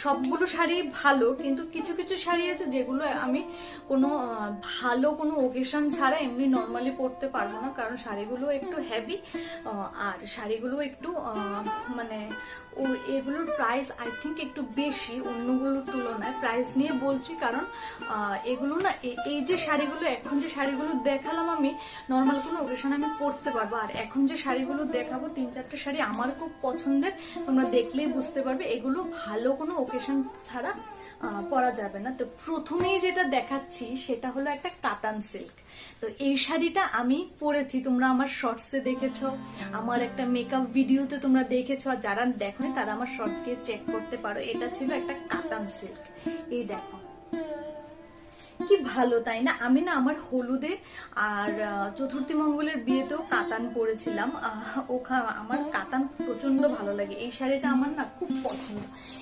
সবগুলো শাড়ি ভালো, কিন্তু কিছু কিছু শাড়ি আছে যেগুলো আমি কোনো ভালো কোনো ওকেশন ছাড়া এমনি নর্মালি পরতে পারবো না, কারণ শাড়িগুলো একটু হেভি আর শাড়িগুলো একটু মানে ও এগুলোর প্রাইস আই থিঙ্ক একটু বেশি অন্যগুলোর তুলনায়। প্রাইস নিয়ে বলছি কারণ এগুলো না এই যে শাড়িগুলো এখন যে শাড়িগুলো দেখালাম আমি নর্মাল কোনো ওকেশন আমি পরতে পারবো, আর এখন যে শাড়িগুলো দেখাবো 3-4টা শাড়ি আমার খুব পছন্দের, তোমরা দেখলেই বুঝতে পারবে এগুলো ভালো কোনো ওকেশন ছাড়া পরা যাবে না। তো প্রথমেই যেটা দেখাচ্ছি সেটা হলো একটা কাতান সিল্ক। তো এই শাড়িটা আমি পরেছি, তোমরা আমার শর্টসে দেখেছো, আমার একটা মেকআপ ভিডিওতে তোমরা দেখেছো, আর যারা দেখোনি তারা আমার শর্টস গিয়ে চেক করতে পারো। এটা ছিল একটা কাতান সিল্ক। এই দেখো কি ভালো, তাই না? আমি না আমার হলুদে আর চতুর্থী মঙ্গলের বিয়েতেও কাতান পরেছিলাম। আমার কাতান প্রচন্ড ভালো লাগে, এই শাড়িটা আমার না খুব পছন্দ।